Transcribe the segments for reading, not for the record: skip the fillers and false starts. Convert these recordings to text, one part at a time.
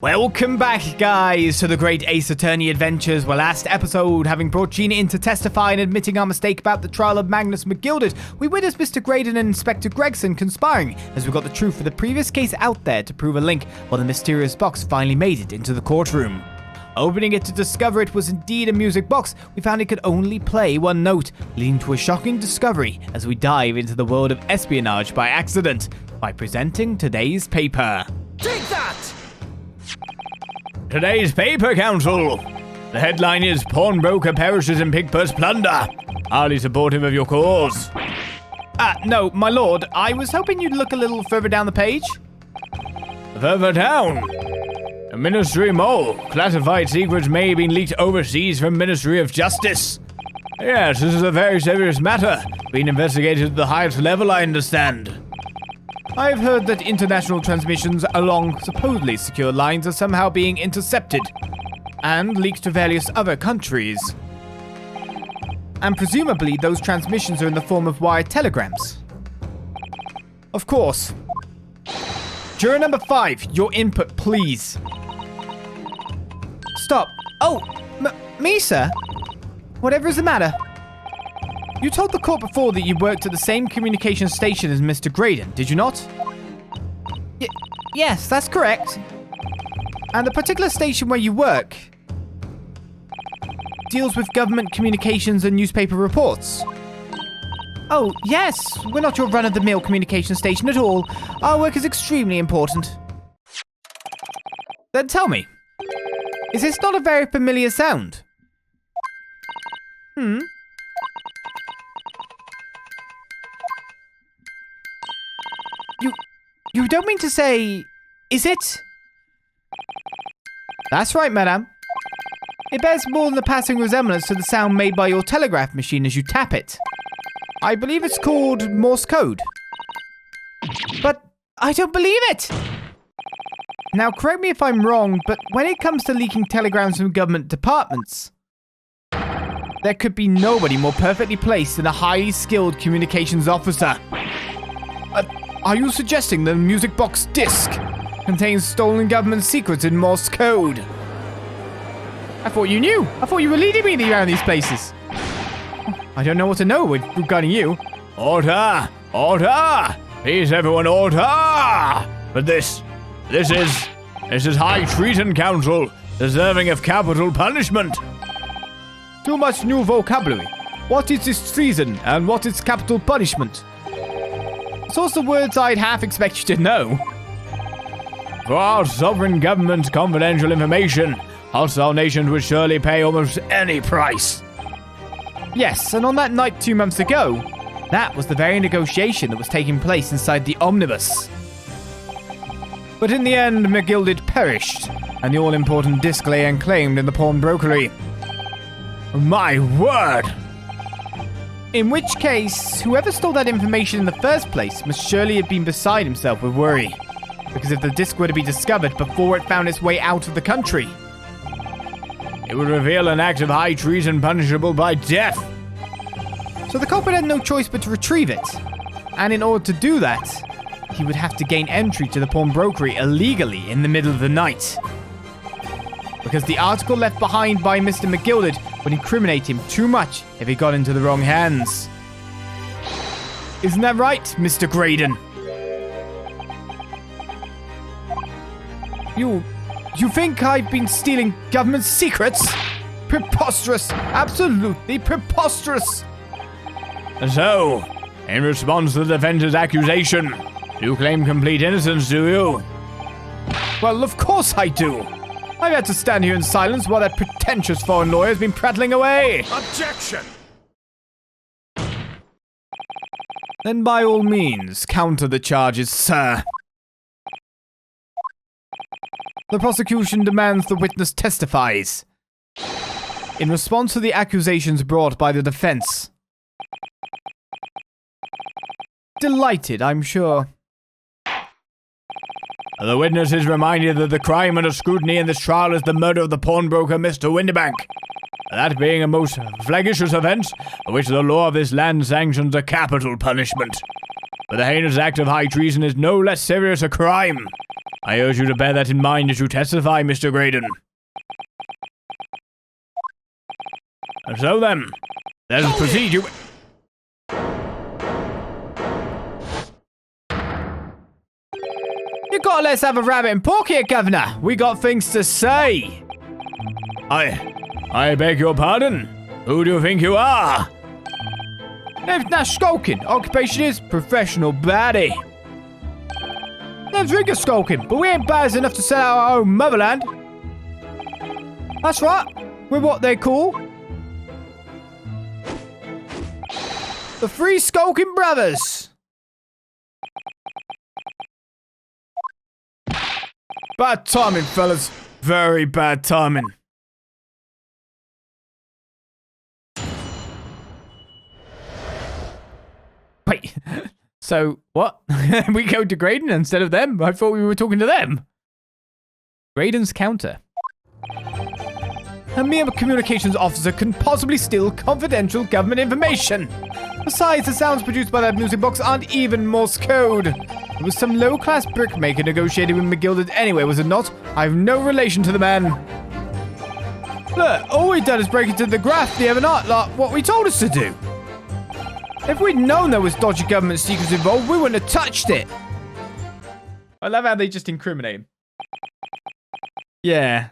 Welcome back, guys, to the Great Ace Attorney Adventures. Well, last episode, having brought Gina in to testify and admitting our mistake about the trial of Magnus McGilded, we witnessed Mr. Graydon and Inspector Gregson conspiring as we got the truth for the previous case out there to prove a link, while the mysterious box finally made it into the courtroom. Opening it to discover it was indeed a music box, we found it could only play one note, leading to a shocking discovery as we dive into the world of espionage by accident, by presenting today's paper. Take that! Today's paper, Council. The headline is Pawnbroker Perishes in Pig Purse Plunder. Highly supportive of your cause. No, my lord, I was hoping you'd look a little further down the page. Further down? A Ministry mole. Classified secrets may have been leaked overseas from Ministry of Justice. Yes, this is a very serious matter. Being investigated at the highest level, I understand. I've heard that international transmissions along supposedly secure lines are somehow being intercepted and leaked to various other countries. And presumably those transmissions are in the form of wired telegrams. Of course. Juror number 5, your input, please. Stop. Oh, me, sir? Whatever is the matter? You told the court before that you worked at the same communication station as Mr. Graydon, did you not? Yes, that's correct. And the particular station where you work deals with government communications and newspaper reports. Oh, yes, we're not your run-of-the-mill communication station at all. Our work is extremely important. Then tell me, is this not a very familiar sound? You don't mean to say, is it? That's right, madame. It bears more than a passing resemblance to the sound made by your telegraph machine as you tap it. I believe it's called Morse code. But I don't believe it! Now, correct me if I'm wrong, but when it comes to leaking telegrams from government departments, there could be nobody more perfectly placed than a highly skilled communications officer. Are you suggesting the music box disc contains stolen government secrets in Morse code? I thought you knew. I thought you were leading me around these places. I don't know what to know regarding you. Order! Order! Please, everyone, order! But this is high treason, Council, deserving of capital punishment. Too much new vocabulary. What is this treason and what is capital punishment? Sorts of words I'd half expect you to know. For our sovereign government's confidential information, hostile nations would surely pay almost any price. Yes, and on that night 2 months ago, that was the very negotiation that was taking place inside the omnibus. But in the end, McGilded perished, and the all-important disc lay unclaimed in the pawnbrokery. My word! In which case, whoever stole that information in the first place must surely have been beside himself with worry. Because if the disc were to be discovered before it found its way out of the country, it would reveal an act of high treason punishable by death. So the culprit had no choice but to retrieve it. And in order to do that, he would have to gain entry to the pawnbrokery illegally in the middle of the night. Because the article left behind by Mr. McGilded would incriminate him too much if he got into the wrong hands. Isn't that right, Mr. Graydon? You think I've been stealing government secrets? Preposterous! Absolutely preposterous! So, in response to the defense's accusation, you claim complete innocence, do you? Well, of course I do. I've had to stand here in silence while that pretentious foreign lawyer's been prattling away. Objection! Then by all means, counter the charges, sir. The prosecution demands the witness testifies in response to the accusations brought by the defense. Delighted, I'm sure. The witness is reminded that the crime under scrutiny in this trial is the murder of the pawnbroker, Mr. Windibank. That being a most flagitious offence, for which the law of this land sanctions a capital punishment. But the heinous act of high treason is no less serious a crime. I urge you to bear that in mind as you testify, Mr. Graydon. And so then, let us proceed. You gotta let us have a rabbit and pork here, Governor. We got things to say. I beg your pardon. Who do you think you are? Name's Nash Skulkin. Occupation is professional baddie. Name's Riga Skulkin, but we ain't bad enough to sell out our own motherland. That's right. We're what they call the Three Skulkin Brothers. Bad timing, fellas. Very bad timing. Wait, so what? We go to Graydon instead of them? I thought we were talking to them. Graydon's counter. A mere communications officer can possibly steal confidential government information. Besides, the sounds produced by that music box aren't even Morse code. It was some low-class brickmaker negotiated with McGilded anyway, was it not? I have no relation to the man. Look, all we done is break into the graph the other night, like what we told us to do. If we'd known there was dodgy government secrets involved, we wouldn't have touched it. I love how they just incriminate him. Yeah,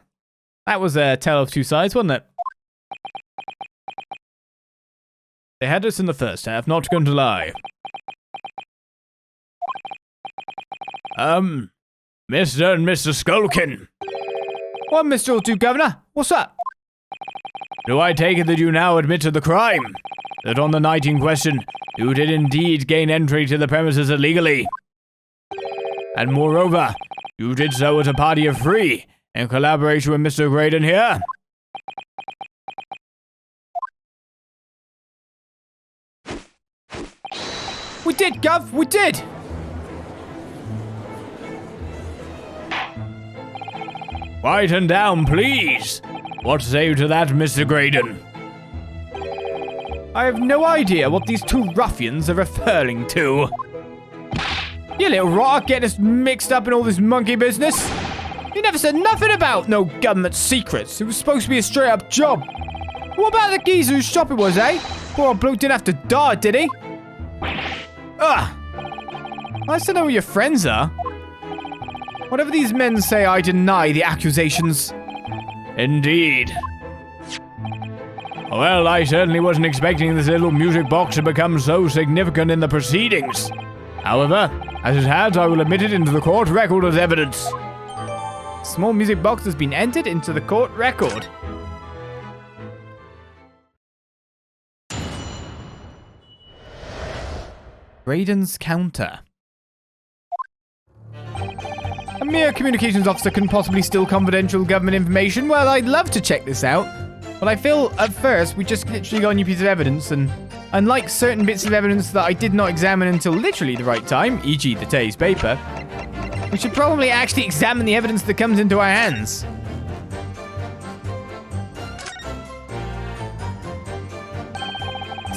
that was a tale of two sides, wasn't it? They had us in the first half, not going to lie. Mr. and Mr. Skulkin. What, Mr. O'Do, Governor? What's up? Do I take it that you now admit to the crime? That on the night in question, you did indeed gain entry to the premises illegally? And moreover, you did so at a party of three, in collaboration with Mr. Graydon here? We did, Gov, we did! Quieten down, please. What say you to that, Mr. Graydon? I have no idea what these two ruffians are referring to. You little rotter, getting us mixed up in all this monkey business. You never said nothing about no government secrets. It was supposed to be a straight-up job. What about the geezer whose shop it was, eh? Poor old bloke didn't have to die, did he? Ugh. Nice to know who your friends are. Whatever these men say, I deny the accusations. Indeed. Well, I certainly wasn't expecting this little music box to become so significant in the proceedings. However, as it has, I will admit it into the court record as evidence. Small music box has been entered into the court record. Graydon's counter. A mere communications officer can possibly steal confidential government information? Well, I'd love to check this out. But I feel, at first, we just literally got a new piece of evidence, and unlike certain bits of evidence that I did not examine until literally the right time, e.g. the today's paper, we should probably actually examine the evidence that comes into our hands.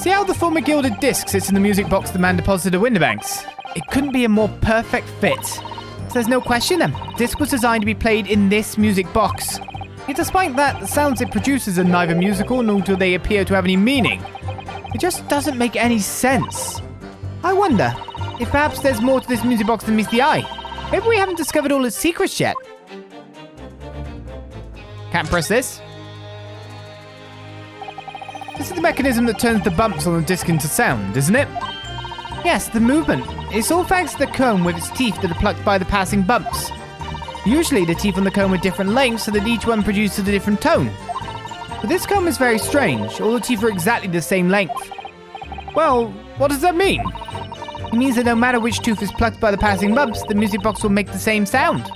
See how the former gilded disc sits in the music box the man deposited at Winterbanks? It couldn't be a more perfect fit. So there's no question then, disc was designed to be played in this music box. Yet despite that, the sounds it produces are neither musical nor do they appear to have any meaning. It just doesn't make any sense. I wonder if perhaps there's more to this music box than meets the eye. Maybe we haven't discovered all its secrets yet. Can't press this. This is the mechanism that turns the bumps on the disc into sound, isn't it? Yes, the movement. It's all thanks to the comb with its teeth that are plucked by the passing bumps. Usually the teeth on the comb are different lengths so that each one produces a different tone. But this comb is very strange. All the teeth are exactly the same length. Well, what does that mean? It means that no matter which tooth is plucked by the passing bumps, the music box will make the same sound.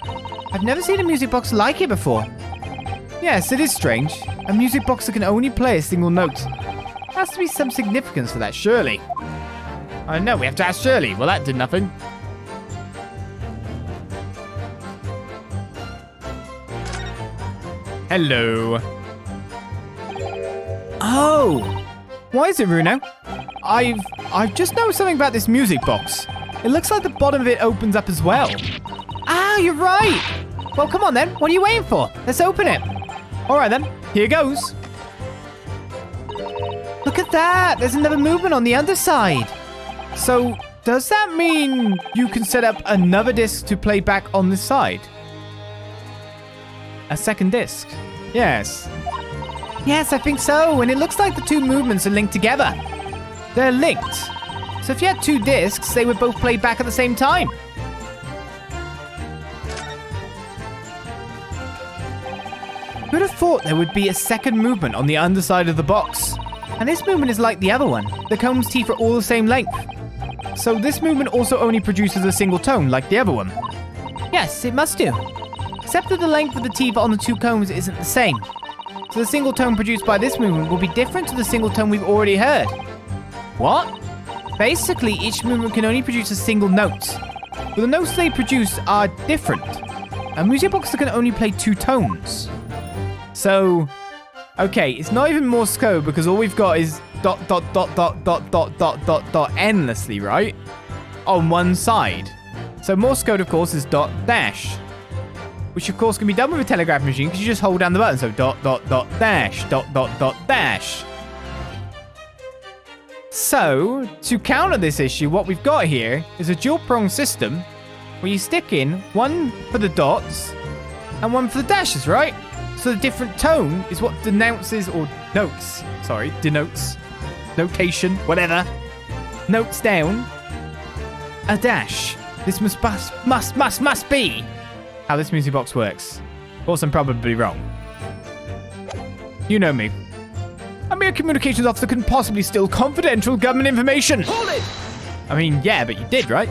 I've never seen a music box like it before. Yes, it is strange. A music box that can only play a single note. There has to be some significance for that, surely. Oh no, we have to ask Shirley. Well, that did nothing. Hello. Oh! Why is it, Runo? I've just noticed something about this music box. It looks like the bottom of it opens up as well. Ah, you're right. Well, come on then. What are you waiting for? Let's open it. All right then, here goes. Look at that. There's another movement on the underside. So, does that mean you can set up another disc to play back on this side? A second disc? Yes. Yes, I think so. And it looks like the two movements are linked together. They're linked. So if you had two discs, they would both play back at the same time. Who'd have thought there would be a second movement on the underside of the box? And this movement is like the other one. The comb's teeth are all the same length. So this movement also only produces a single tone like the other one? Yes, it must do. Except that the length of the teeth on the two combs isn't the same. So the single tone produced by this movement will be different to the single tone we've already heard. What? Basically, each movement can only produce a single note. But the notes they produce are different. A music box that can only play two tones. So, okay, it's not even Morse code because all we've got is ... endlessly, right? On one side. So Morse code, of course, is ... which of course can be done with a telegraph machine because you just hold down the button. So ... dash. So, to counter this issue, what we've got here is a dual prong system where you stick in one for the dots and one for the dashes, right? So the different tone is what denotes, notation, whatever, notes down a dash. This must be how this music box works. Of course, I'm probably wrong. You know me. A mere communications officer couldn't possibly steal confidential government information. Hold it! I mean, yeah, but you did, right?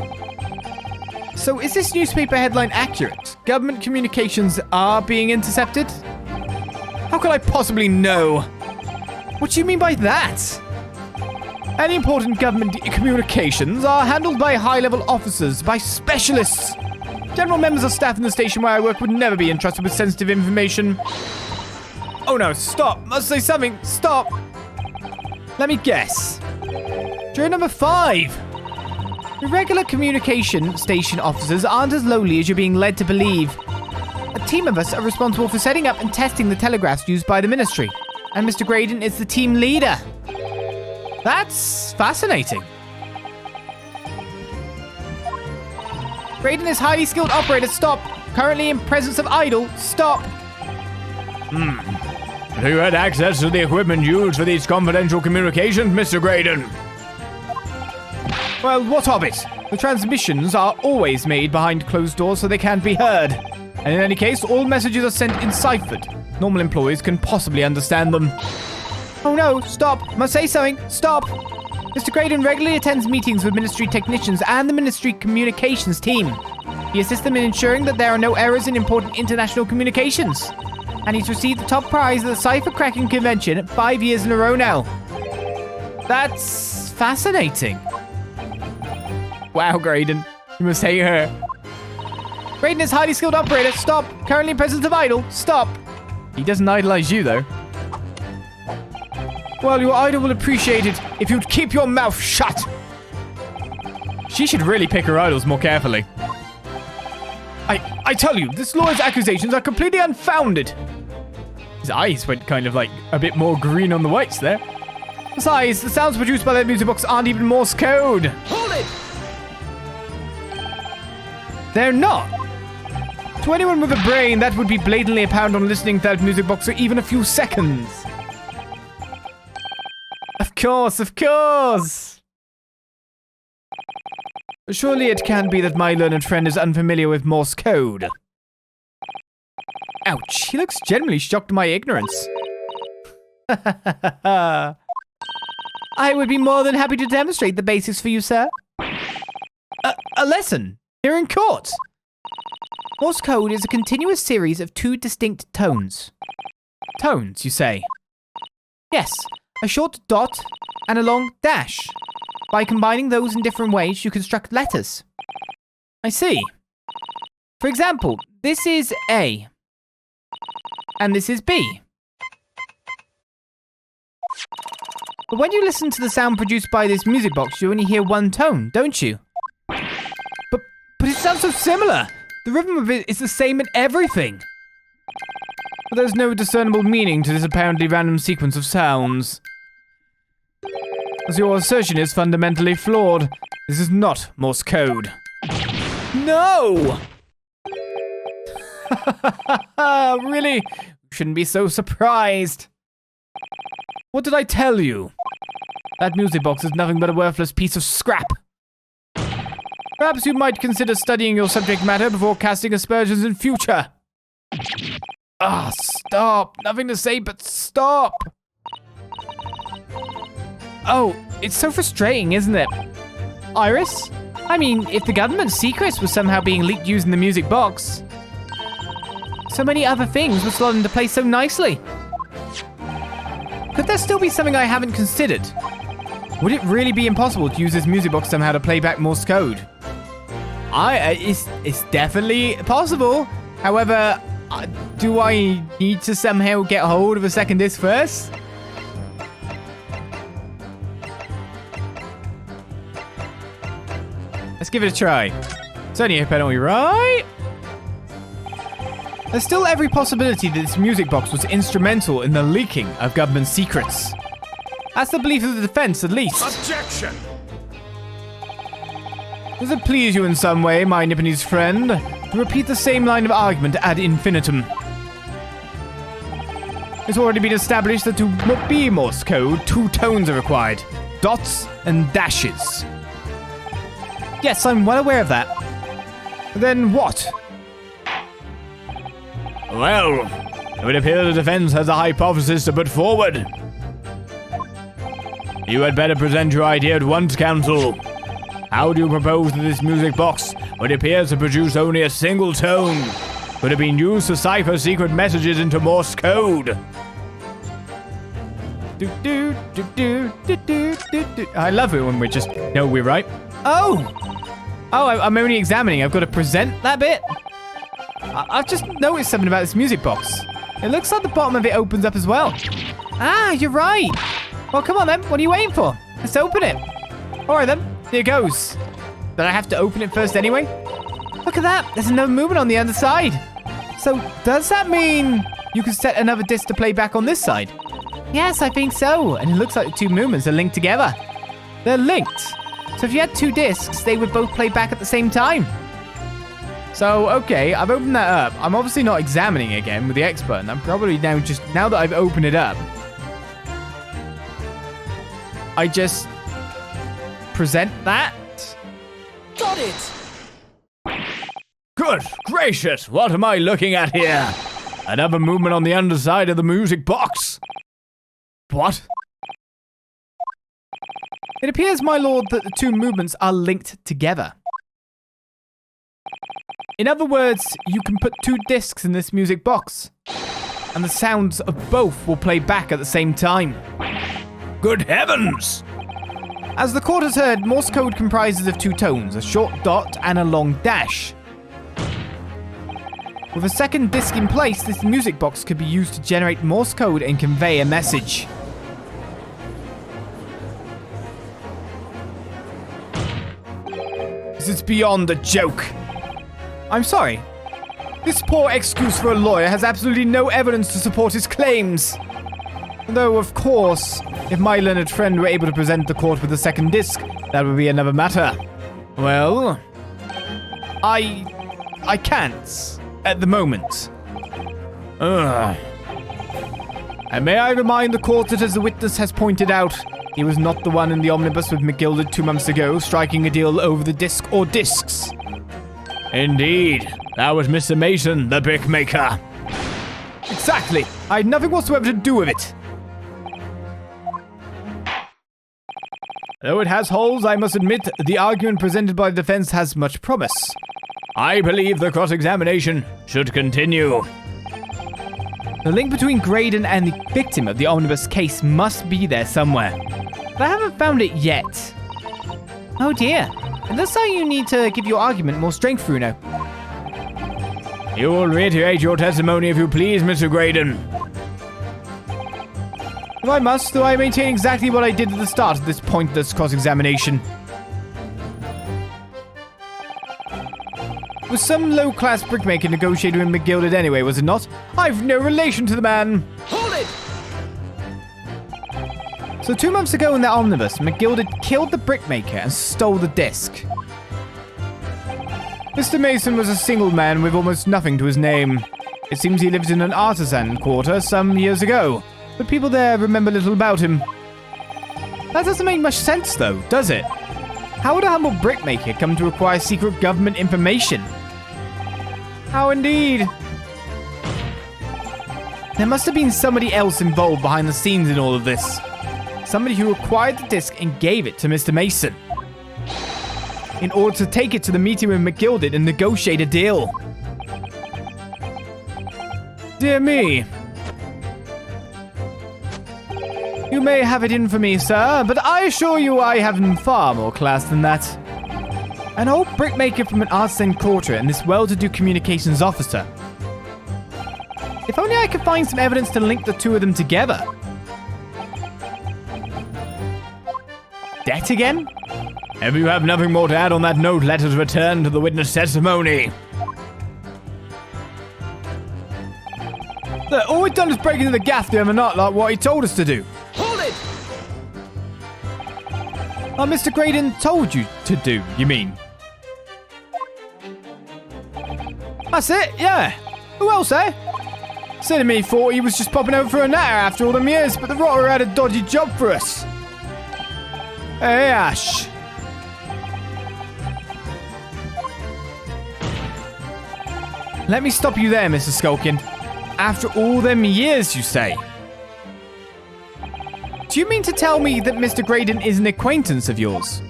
So is this newspaper headline accurate? Government communications are being intercepted? How could I possibly know? What do you mean by that? Any important government communications are handled by high-level officers, by specialists. General members of staff in the station where I work would never be entrusted with sensitive information. Oh no, stop. Must say something. Stop. Let me guess. Jury number 5. Irregular communication station officers aren't as lowly as you're being led to believe. A team of us are responsible for setting up and testing the telegraphs used by the ministry. And Mr. Graydon is the team leader. That's fascinating. Graydon is highly skilled operator. Stop. Currently in presence of idol. Stop. Who had access to the equipment used for these confidential communications, Mr. Graydon? Well, what of it? The transmissions are always made behind closed doors so they can't be heard. And in any case, all messages are sent in ciphered. Normal employees can possibly understand them. Oh no, stop. Must say something. Stop. Mr. Graydon regularly attends meetings with ministry technicians and the ministry communications team. He assists them in ensuring that there are no errors in important international communications. And he's received the top prize at the Cipher Cracking Convention 5 years in a row now. That's fascinating. Wow, Graydon. You must hate her. Graydon is highly skilled operator. Stop. Currently in presence of idol. Stop. He doesn't idolize you, though. Well, your idol will appreciate it if you'd keep your mouth shut. She should really pick her idols more carefully. I tell you, this lawyer's accusations are completely unfounded. His eyes went kind of like a bit more green on the whites there. Besides, the sounds produced by that music box aren't even Morse code. Hold it! They're not. To anyone with a brain, that would be blatantly apparent on listening to that music box for even a few seconds. Of course. Surely it can't be that my learned friend is unfamiliar with Morse code. Ouch, he looks genuinely shocked at my ignorance. I would be more than happy to demonstrate the basics for you, sir. A lesson? Here in court? Morse code is a continuous series of two distinct tones. Tones, you say? Yes, a short dot and a long dash. By combining those in different ways, you construct letters. I see. For example, this is A. And this is B. But when you listen to the sound produced by this music box, you only hear one tone, don't you? But it sounds so similar. The rhythm of it is the same in everything. But there's no discernible meaning to this apparently random sequence of sounds. As your assertion is fundamentally flawed, this is not Morse code. No! Really? You shouldn't be so surprised. What did I tell you? That music box is nothing but a worthless piece of scrap. Perhaps you might consider studying your subject matter before casting aspersions in future. Stop. Nothing to say but stop. Oh, it's so frustrating, isn't it? Iris? I mean, if the government's secrets were somehow being leaked using the music box, so many other things would slot into place so nicely. Could there still be something I haven't considered? Would it really be impossible to use this music box somehow to play back Morse code? It's definitely possible. However, do I need to somehow get hold of a second disc first? Let's give it a try. Certainly hope I don't be right. There's still every possibility that this music box was instrumental in the leaking of government secrets. That's the belief of the defense, at least. Objection! Does it please you in some way, my Nipponese friend, to repeat the same line of argument ad infinitum? It's already been established that to be Morse code, 2 tones are required. Dots and dashes. Yes, I'm well aware of that. Then what? Well, it would appear the defense has a hypothesis to put forward. You had better present your idea at once, counsel. How do you propose that this music box, which appears to produce only a single tone, could have been used to cipher secret messages into Morse code? I love it when we just know we're right. Oh, I'm only examining. I've got to present that bit. I've just noticed something about this music box. It looks like the bottom of it opens up as well. You're right. Well, come on then. What are you waiting for? Let's open it. All right then. Here goes. But I have to open it first anyway? Look at that. There's another movement on the underside. So does that mean you can set another disc to play back on this side? Yes, I think so. And it looks like the 2 movements are linked together. They're linked. So if you had 2 discs, they would both play back at the same time. So, okay, I've opened that up. I'm obviously not examining it again with the expert, and I'm probably now that I've opened it up, I just present that. Got it! Good gracious, what am I looking at here? Another movement on the underside of the music box. What? It appears, my lord, that the 2 movements are linked together. In other words, you can put 2 discs in this music box, and the sounds of both will play back at the same time. Good heavens! As the court has heard, Morse code comprises of 2 tones, a short dot and a long dash. With a second disc in place, this music box could be used to generate Morse code and convey a message. This is beyond a joke. I'm sorry. This poor excuse for a lawyer has absolutely no evidence to support his claims. Though, of course, if my learned friend were able to present the court with a second disc, that would be another matter. Well, I can't at the moment. And may I remind the court that, as the witness has pointed out, he was not the one in the omnibus with McGilded 2 months ago, striking a deal over the disc or discs. Indeed, that was Mr. Mason, the brickmaker. Exactly. I had nothing whatsoever to do with it. Though it has holes, I must admit the argument presented by the defense has much promise. I believe the cross-examination should continue. The link between Graydon and the victim of the omnibus case must be there somewhere. But I haven't found it yet. Oh dear. It looks like you need to give your argument more strength, Bruno. You will reiterate your testimony if you please, Mr. Graydon. If I must, do I maintain exactly what I did at the start of this pointless cross-examination. was some low-class brickmaker negotiator in McGilded anyway, was it not? I've no relation to the man. Hold it! So 2 months ago in that omnibus, McGilded killed the brickmaker and stole the disc. Mr. Mason was a single man with almost nothing to his name. It seems he lived in an artisan quarter some years ago, but people there remember little about him. That doesn't make much sense though, does it? How would a humble brickmaker come to acquire secret government information? How indeed? There must have been somebody else involved behind the scenes in all of this. Somebody who acquired the disc and gave it to Mr. Mason, in order to take it to the meeting with McGilded and negotiate a deal. Dear me. You may have it in for me, sir, but I assure you I have far more class than that. An old brickmaker from an artisan quarter and this well-to-do communications officer. If only I could find some evidence to link the two of them together. Debt again? If you have nothing more to add on that note, let us return to the witness testimony. Look, all we've done is break into the gaff the other night like what he told us to do. Hold it! Mr. Graydon told you to do, you mean? That's it, yeah. Who else, eh? Sid and me thought he was just popping over for a natter after all them years, but the rotter had a dodgy job for us. Hey, Ash. Let me stop you there, Mr. Skulkin. After all them years, you say? Do you mean to tell me that Mr. Graydon is an acquaintance of yours?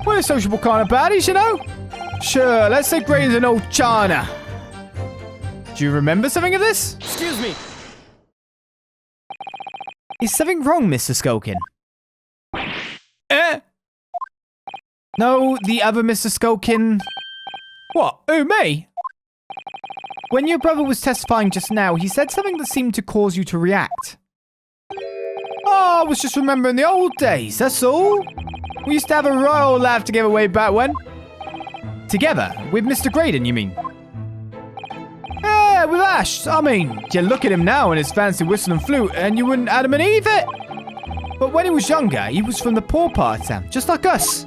We're a sociable kind of baddies, you know? Sure, let's say Graydon's an old China. Do you remember something of this? Excuse me. Is something wrong, Mr. Skulkin? No, the other Mr. Skulkin. What? Who, me? When your brother was testifying just now, he said something that seemed to cause you to react. Oh, I was just remembering the old days, that's all. We used to have a royal laugh together way back when. Together? With Mr. Graydon, you mean? Yeah, with Ash. I mean, you look at him now and his fancy whistle and flute, and you wouldn't Adam and Eve it. But when he was younger, he was from the poor part of town, just like us.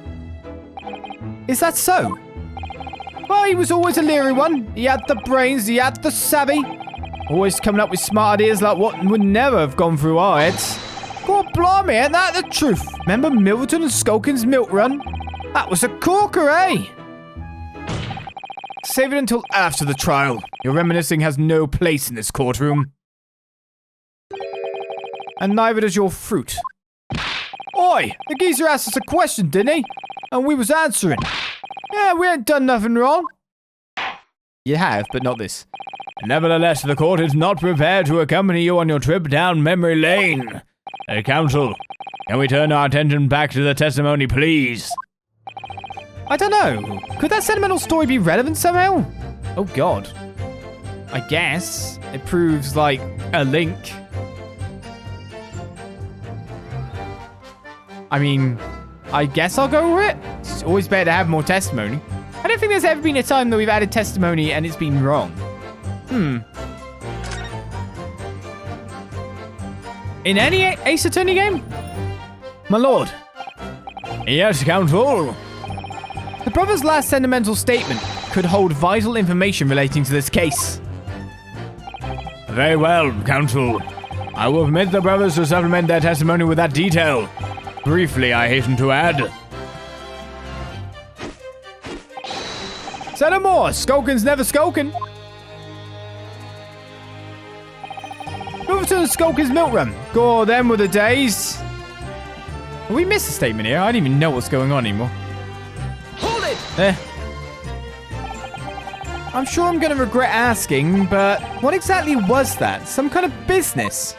Is that so? Well, he was always a leery one. He had the brains, he had the savvy. Always coming up with smart ideas like what would never have gone through our heads. God blimey, ain't that the truth? Remember Milverton and Skulkin's milk run? That was a corker, eh? Save it until after the trial. Your reminiscing has no place in this courtroom. And neither does your fruit. Oi, the geezer asked us a question, didn't he? And we was answering. Yeah, we ain't done nothing wrong. You have, but not this. Nevertheless, the court is not prepared to accompany you on your trip down memory lane. Counsel, can we turn our attention back to the testimony, please? I don't know. Could that sentimental story be relevant somehow? Oh, God. I guess. It proves, like, a link. I mean, I guess I'll go with it. It's always better to have more testimony. I don't think there's ever been a time that we've added testimony and it's been wrong. In any Ace Attorney game? My lord. Yes, counsel. The brother's last sentimental statement could hold vital information relating to this case. Very well, counsel. I will permit the brothers to supplement their testimony with that detail. Briefly, I hasten to add. Say no more. Skulkin's never skulkin'. Milverton and Skulkin's milk run. God, them were the days. We missed a statement here. I don't even know what's going on anymore. Hold it! I'm sure I'm going to regret asking, but what exactly was that? Some kind of business?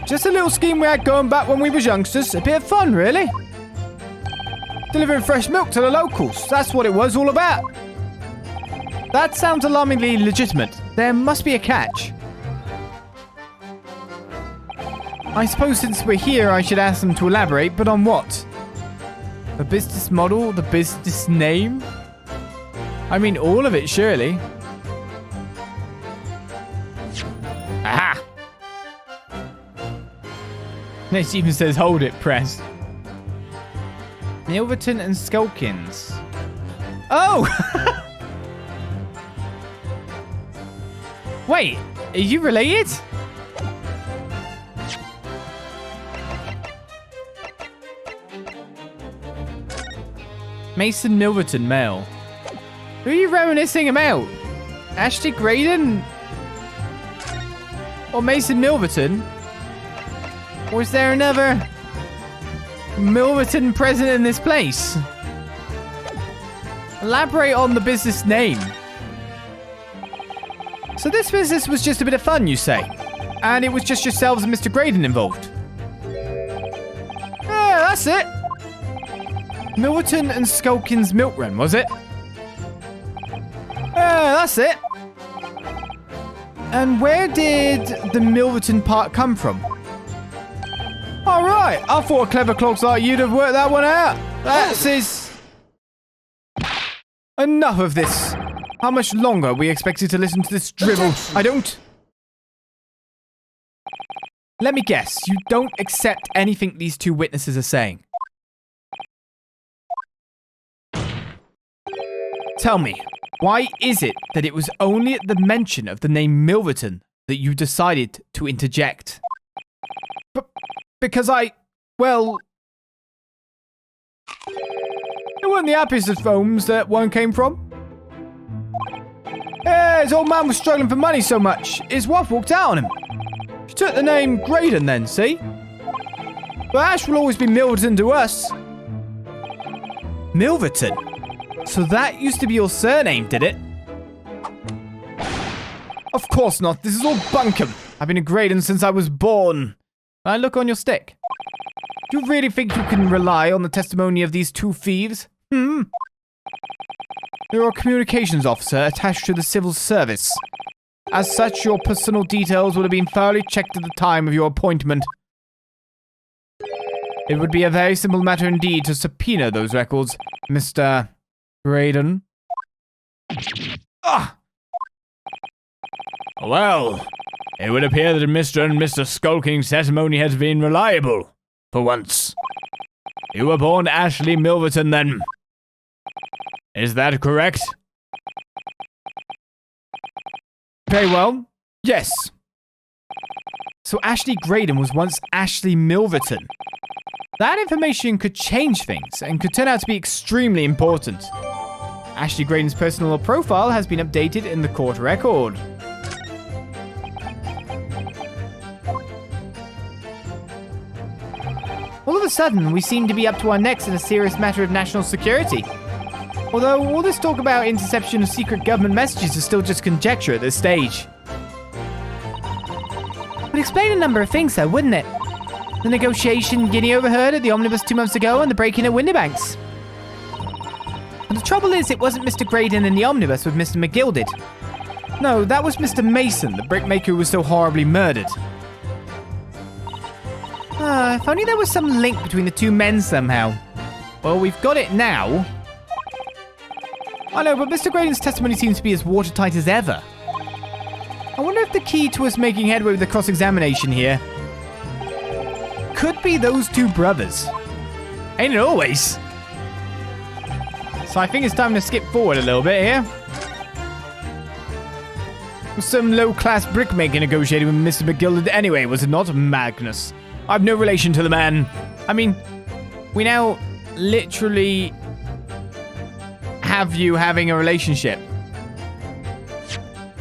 Just a little scheme we had going back when we was youngsters. A bit of fun, really. Delivering fresh milk to the locals. That's what it was all about. That sounds alarmingly legitimate. There must be a catch. I suppose since we're here, I should ask them to elaborate, but on what? The business model? The business name? I mean, all of it, surely. Aha! It even says, hold it, press. Milverton and Skulkins. Oh! Wait, are you related? Mason Milverton, male. Who are you reminiscing about? Ashley Graydon? Or Mason Milverton? Or is there another Milverton present in this place? Elaborate on the business name. So this business was just a bit of fun, you say? And it was just yourselves and Mr. Graydon involved? Yeah, that's it. Milverton and Skulkin's milk run, was it? Yeah, that's it. And where did the Milverton part come from? All right, I thought clever clogs like you'd have worked that one out. That's his... Enough of this. How much longer are we expected to listen to this drivel? I don't... Let me guess, you don't accept anything these two witnesses are saying. Tell me, why is it that it was only at the mention of the name Milverton that you decided to interject? Because well... It wasn't the happiest of homes that one came from. Yeah, his old man was struggling for money so much, his wife walked out on him. She took the name Graydon then, see? But Ash will always be Milverton to us. Milverton? So that used to be your surname, did it? Of course not, this is all bunkum. I've been a Graydon since I was born. I look on your stick. Do you really think you can rely on the testimony of these two thieves? You're a communications officer attached to the civil service. As such, your personal details would have been thoroughly checked at the time of your appointment. It would be a very simple matter indeed to subpoena those records, Mr. Graydon. Ah! Well, it would appear that Mr. and Mr. Skulking's testimony has been reliable, for once. You were born Ashley Milverton, then. Is that correct? Very well. Yes. So Ashley Graydon was once Ashley Milverton. That information could change things and could turn out to be extremely important. Ashley Graydon's personal profile has been updated in the court record. All of a sudden, we seem to be up to our necks in a serious matter of national security. Although all this talk about interception of secret government messages is still just conjecture at this stage. Would explain a number of things though, wouldn't it? The negotiation Guinea overheard at the omnibus 2 months ago and the break-in at Windybanks. But the trouble is, it wasn't Mr. Graydon in the omnibus with Mr. McGill did. No, that was Mr. Mason, the brickmaker who was so horribly murdered. If only there was some link between the two men somehow. Well, we've got it now. I know, but Mr. Graydon's testimony seems to be as watertight as ever. I wonder if the key to us making headway with the cross-examination here could be those two brothers. Ain't it always? So I think it's time to skip forward a little bit here. Some low-class brickmaker negotiating with Mr. McGill anyway, was it not? Magnus. I've no relation to the man. I mean, we now literally have you having a relationship.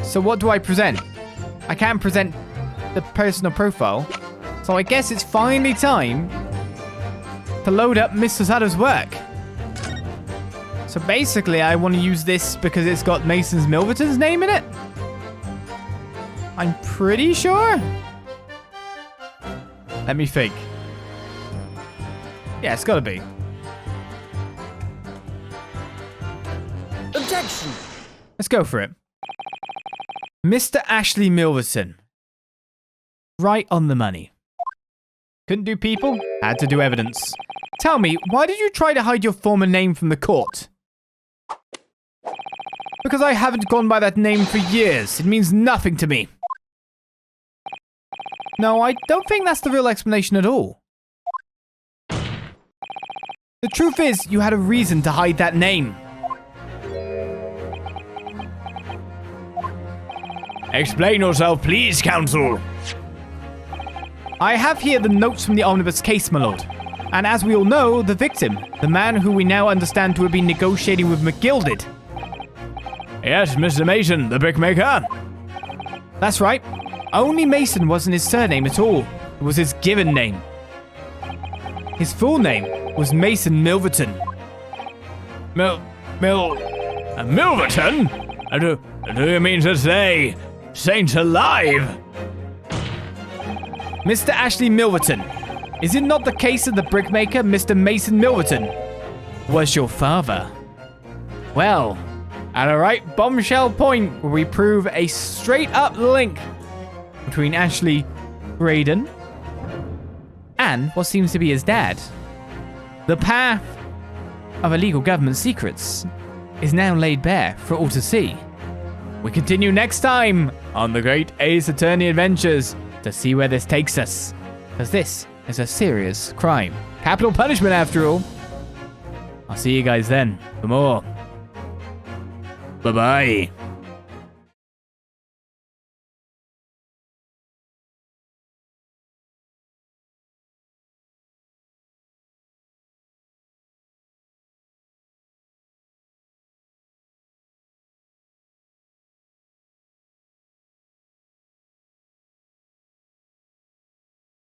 So what do I present? I can't present the personal profile. So I guess it's finally time to load up Mr. Sutter's work. So basically, I want to use this because it's got Mason's Milverton's name in it. I'm pretty sure. Let me think. Yeah, it's gotta be. Objection! Let's go for it. Mr. Ashley Milverton. Right on the money. Couldn't do people, had to do evidence. Tell me, why did you try to hide your former name from the court? Because I haven't gone by that name for years. It means nothing to me. No, I don't think that's the real explanation at all. The truth is, you had a reason to hide that name. Explain yourself, please, Counsel. I have here the notes from the omnibus case, my lord. And as we all know, the victim, the man who we now understand to have been negotiating with McGilded. Yes, Mr. Mason, the brickmaker. That's right. Only Mason wasn't his surname at all. It was his given name. His full name was Mason Milverton. Milverton? Do you mean to say Saints alive? Mr. Ashley Milverton, is it not the case that the brickmaker, Mr. Mason Milverton, was your father? Well, at a right bombshell point where we prove a straight-up link between Ashley Graydon and what seems to be his dad. The path of illegal government secrets is now laid bare for all to see. We continue next time on the Great Ace Attorney Adventures to see where this takes us, because this is a serious crime. Capital punishment, after all. I'll see you guys then for more. Bye-bye.